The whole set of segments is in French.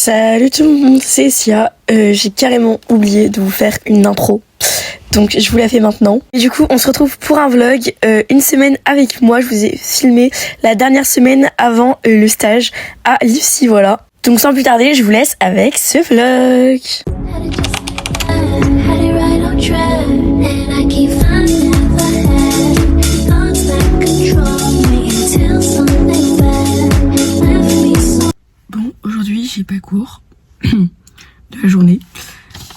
Salut tout le monde, c'est Sia. J'ai carrément oublié de vous faire une intro, donc je vous la fais maintenant. Et du coup, on se retrouve pour un vlog, une semaine avec moi. Je vous ai filmé la dernière semaine avant le stage à l'IFSI, voilà. Donc sans plus tarder, je vous laisse avec ce vlog. Bon, aujourd'hui j'ai pas cours de la journée.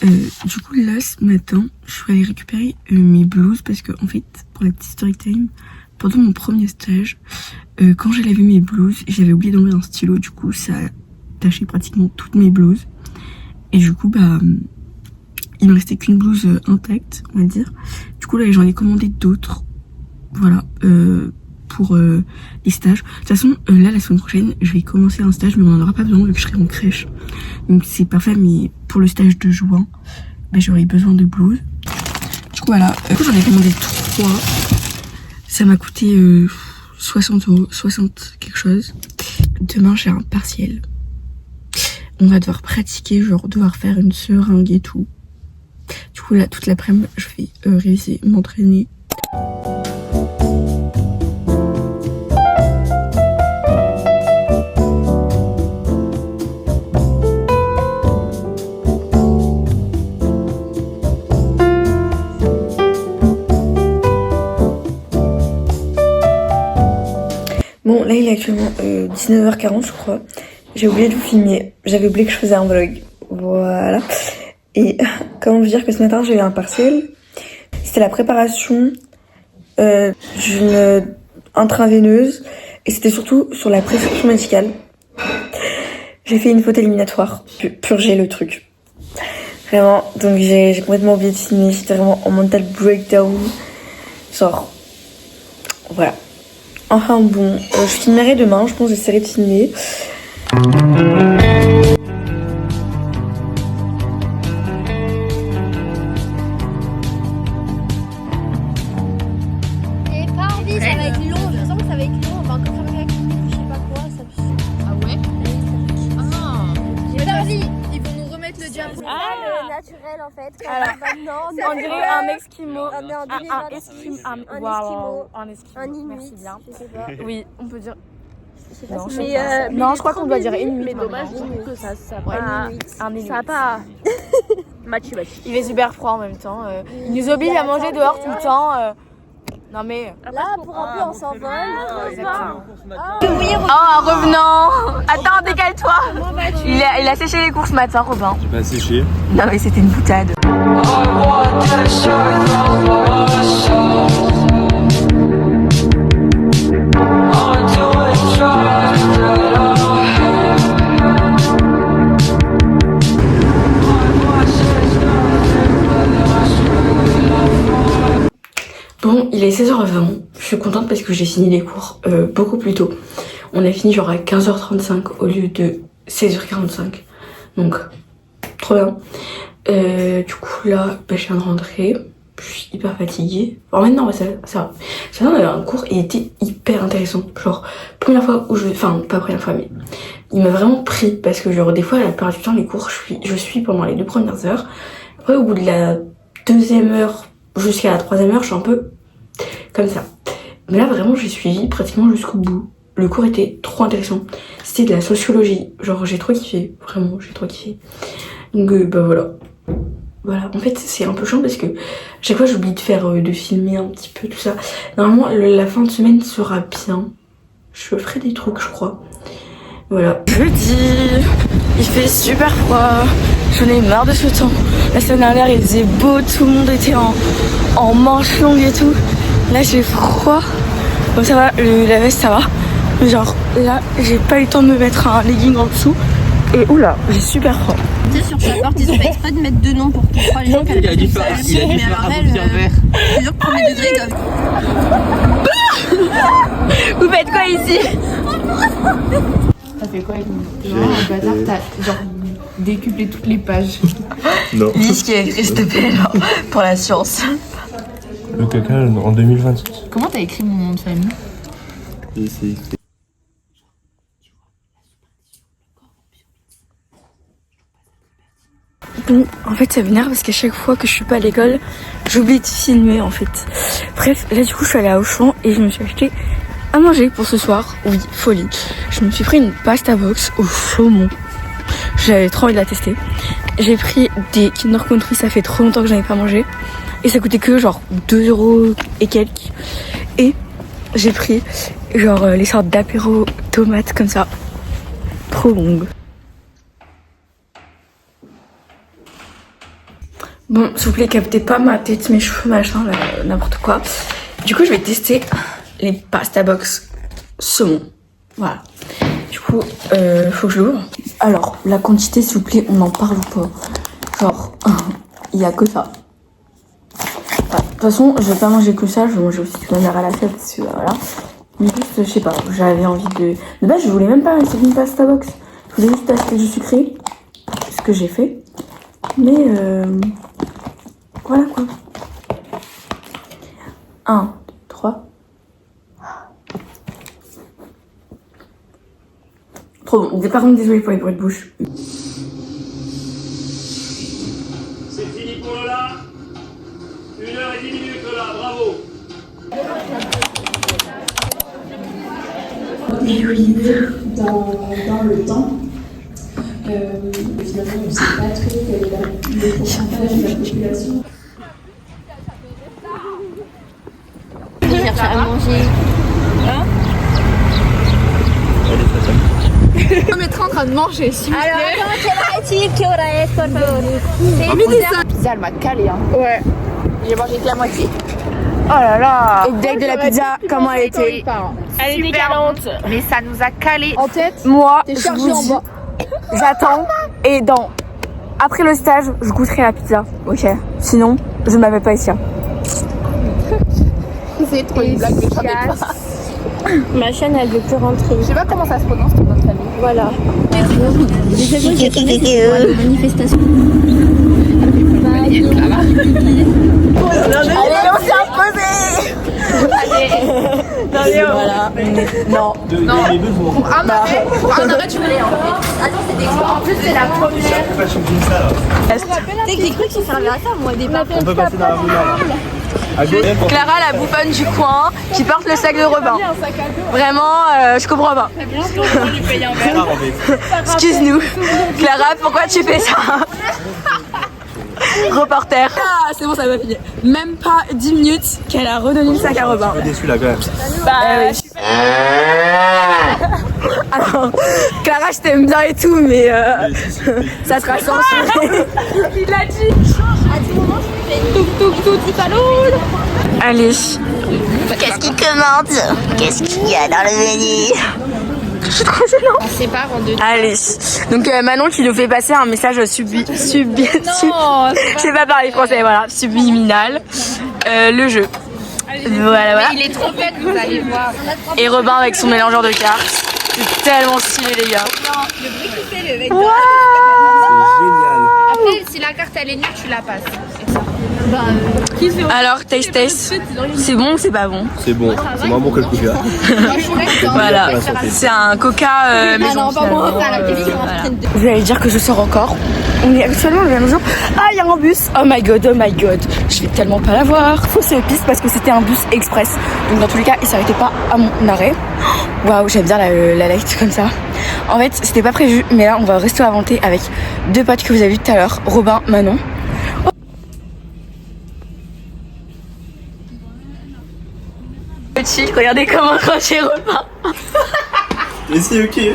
Du coup là ce matin je suis allée récupérer mes blouses parce que en fait pour la petite story time, pendant mon premier stage, quand j'ai lavé mes blouses, j'avais oublié d'enlever un stylo, du coup ça a taché pratiquement toutes mes blouses. Et du coup il me restait qu'une blouse intacte, on va dire. Du coup là j'en ai commandé d'autres, voilà, pour les stages. De toute façon là la semaine prochaine je vais commencer un stage, mais on n'en aura pas besoin vu que je serai en crèche, donc c'est parfait. Mais pour le stage de juin, j'aurai besoin de blouses. Du coup voilà, j'en ai commandé 3. Ça m'a coûté 60 €, 60 quelque chose. Demain j'ai un partiel, on va devoir pratiquer, genre devoir faire une seringue et tout. Du coup là toute l'après-midi je vais réviser, m'entraîner. Bon là il est actuellement 19h40 je crois. J'ai oublié de vous filmer, j'avais oublié que je faisais un vlog, voilà. Et comment vous dire que ce matin j'ai eu un partiel. C'était la préparation d'une intraveineuse et c'était surtout sur la prescription médicale. J'ai fait une faute éliminatoire, purger le truc. Vraiment, donc j'ai complètement oublié de filmer, j'étais vraiment en mental breakdown. Genre, voilà. Enfin bon, je filmerai demain, je pense que j'essaierai de filmer. Naturel en fait. Alors, maintenant, on dirait un esquimau. On est en 2025. Un esquimau. Un inuit. Merci bien. Je sais pas. Oui, on peut dire. Je sais pas Non, si je c'est sais ça. pas. Non, je crois qu'on doit dire inuit. Mais dommage, maintenant. du coup, que ça Un inuit. ça a pas. Machi. Il fait super froid en même temps. Il nous oblige à manger dehors tout le temps. Non mais. Là, pour un peu, on s'envole. Exactement. Oh, un revenant. Attends, décale-toi. Il a séché les cours ce matin, Robin. J'ai pas séché. Non mais c'était une boutade. Bon, il est 16h20, je suis contente parce que j'ai fini les cours beaucoup plus tôt. On a fini genre à 15h35 au lieu de 16h45, donc trop bien. Du coup là, je viens de rentrer, je suis hyper fatiguée. Enfin maintenant, ça va. Ce matin on avait un cours et il était hyper intéressant. Genre, première fois où enfin pas première fois, mais il m'a vraiment pris parce que genre des fois, la plupart du temps, les cours, je suis pendant les 2 premières heures. Après au bout de la 2e heure jusqu'à la 3e heure, je suis un peu comme ça. Mais là vraiment j'ai suivi pratiquement jusqu'au bout. Le cours était trop intéressant. C'était de la sociologie. Genre j'ai trop kiffé. Vraiment j'ai trop kiffé. Donc voilà. Voilà. En fait c'est un peu chiant parce que chaque fois j'oublie de filmer un petit peu tout ça. Normalement la fin de semaine sera bien. Je ferai des trucs je crois. Voilà. Jeudi. Il fait super froid. J'en ai marre de ce temps. La semaine dernière il faisait beau. Tout le monde était en manches longues et tout. Là j'ai froid. Bon ça va, la veste ça va. Mais genre là j'ai pas eu le temps de me mettre un legging en dessous. Et oula, j'ai super froid. Tu sais, sur sa porte, ils ont fait exprès de mettre 2 noms pour que les gens qui Il a dû faire un verre. c'est sûr que premier degré comme. Vous faites quoi ici? Ça fait quoi avec nous? Genre, le bazar, t'as genre décuplé toutes les pages. Non. Lis ce qui est écrit s'il te plaît genre, pour la science. Le caca en 2028. Comment t'as écrit mon nom de famille? Et c'est écrit. Bon, en fait, ça m'énerve parce qu'à chaque fois que je suis pas à l'école, j'oublie de filmer en fait. Bref, là du coup, je suis allée à Auchan et je me suis acheté à manger pour ce soir. Oui, folie. Je me suis pris une pasta box au saumon. J'avais trop envie de la tester. J'ai pris des Kinder Country, ça fait trop longtemps que j'en ai pas mangé. Et ça coûtait que genre 2 € et quelques. Et j'ai pris genre les sortes d'apéro tomates comme ça. Trop longues. Bon, s'il vous plaît, captez pas ma tête, mes cheveux, machin, n'importe quoi. Du coup, je vais tester les pasta box saumon. Voilà. Du coup, faut que je l'ouvre. Alors, la quantité, s'il vous plaît, on en parle ou pas? Genre, il y a que ça. Voilà. De toute façon, je vais pas manger que ça, je vais manger aussi tout la à la fête, parce que voilà. Mais juste, je sais pas, j'avais envie de... De base, je voulais même pas acheter une pasta box. Je voulais juste acheter du sucré, ce que j'ai fait. Mais voilà quoi. 1, 2, 3. Trop bon. Par contre, désolé pour les bruits de bouche. C'est fini pour Lola. 1h10 Lola, bravo. Dans le temps. Finalement, on ne sait pas trop quel est le pourcentage de la population. Je cherche à manger. On est en train de manger, s'il vous plaît. Pizza, elle m'a calé, hein. Ouais. J'ai mangé que la moitié. Oh là là. Et dès de la pizza, comment elle était? Elle était calante. Mais ça nous a calé. En tête, Moi, t'es je chargé vous en dis, bas. j'attends et après le stage, je goûterai la pizza. Ok. Sinon, je ne m'appelle pas ici. C'est trop une blague de jamais. Ma chaîne, elle veut plus rentrer. Je sais pas comment ça se prononce, ton nom de famille. Voilà. Manifestation. Allez, on s'est imposé. Allez, voilà. Non. Pour un arrêt, tu voulais. En plus, c'est la première. Tu sais que j'ai cru que tu servais à ça, moi, des départ. On peut passer dans la rue là. Clara, la bouffonne du coin, qui porte le sac de Robin. Vraiment, je comprends pas. Excuse-nous. Clara, pourquoi tu fais ça? Reporter. Ah, c'est bon, ça va finir. Même pas 10 minutes qu'elle a redonné le sac à Robin. Je suis déçu là quand même. Bah, alors, Clara, je t'aime bien et tout, mais ça sera censuré. Il l'a dit. Allez. Qu'est-ce qu'il commande? Qu'est-ce qu'il y a dans le menu? Je suis trop gênante. On sépare en deux. Allez. Donc Manon qui nous fait passer un message je sais pas parler français, voilà, subliminal. Le jeu. Voilà. Il est trop bête, vous allez voir. Et Robin avec son mélangeur de cartes. C'est tellement stylé les gars. Le bruit qu'il fait, le mec. Génial. Après, si la carte elle est nulle, tu la passes. Alors, taste. C'est bon ou c'est pas bon? C'est bon, c'est moins bon que le coca. Voilà, c'est un coca maison. Finalement, Vous allez dire que je sors encore. On est actuellement le même jour. Ah, il y a un bus. Oh my god. Je vais tellement pas l'avoir. Fausse piste parce que c'était un bus express. Donc dans tous les cas, il s'arrêtait pas à mon arrêt. Waouh, j'aime bien la light comme ça. En fait, c'était pas prévu, mais là, on va au resto à Vanté avec deux potes que vous avez vus tout à l'heure, Robin, Manon. Chill, regardez comment j'ai Robin. Et c'est ok. Et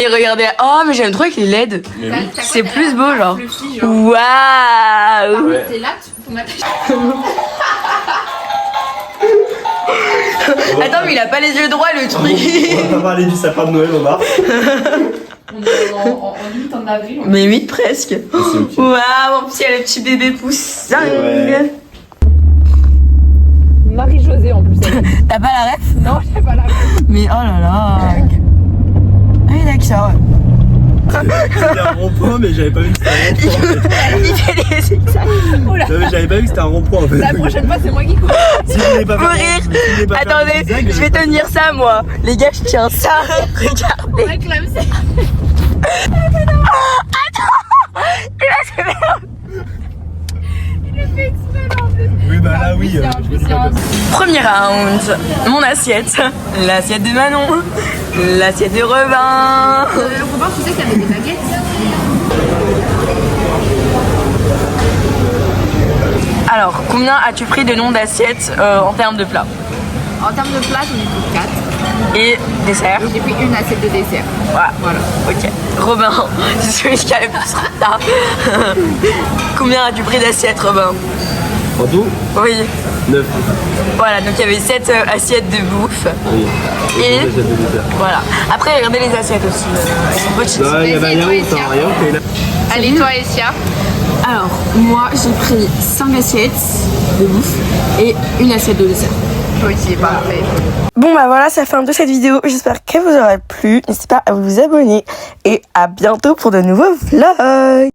regardez, oh mais j'aime trop avec les LED. Mais oui. C'est plus beau genre. Waouh. T'es là, faut m'attacher. Attends mais il a pas les yeux droits le truc. On va pas parler du sapin de Noël, Omar. On est en limite en avril. Mais oui presque. Ok. Waouh, en plus il y a le petit bébé poussin. Ouais. Marie-Josée en plus. T'as pas la ref? Non, j'ai pas la ref. Mais oh là là. Ah oui d'accord. C'était un rond-point, mais j'avais pas vu que c'était un rond-point. Il fait les zigzags. Non, mais j'avais pas vu que c'était un rond-point en fait. La prochaine fois, c'est moi qui cours. Si vous voulez pas Pour faire rire. si vous voulez pas faire un Attendez, zigzag, je vais tenir ça moi. Les gars, je tiens ça. Regardez. Réclame, c'est. la merde. Oui, bah là, oui. Je me dis pas comme ça. Premier round, mon assiette, l'assiette de Manon, l'assiette de Robin. Robin, tu sais qu'il y avait des baguettes. Alors, combien as-tu pris de nom d'assiette en termes de plat? En termes de plat, j'en ai pris 4. Et dessert? J'ai pris une assiette de dessert. Voilà. Ok. Robin, c'est celui qui a le plus retard. Combien as-tu pris d'assiettes, Robin? En tout, Oui. 9. Voilà, donc il y avait 7 assiettes de bouffe. Oui. Et deux assiettes de dessert. voilà. Après, regardez les assiettes aussi. Elles sont petites. Non, il y avait un yaourt, hein, rien. Ok, là. Allez, toi, Essia. Alors, moi j'ai pris 5 assiettes de bouffe et une assiette de dessert. Ok, parfait. Bon bah voilà, ça fait fin de cette vidéo. J'espère qu'elle vous aura plu. N'hésitez pas à vous abonner. Et à bientôt pour de nouveaux vlogs.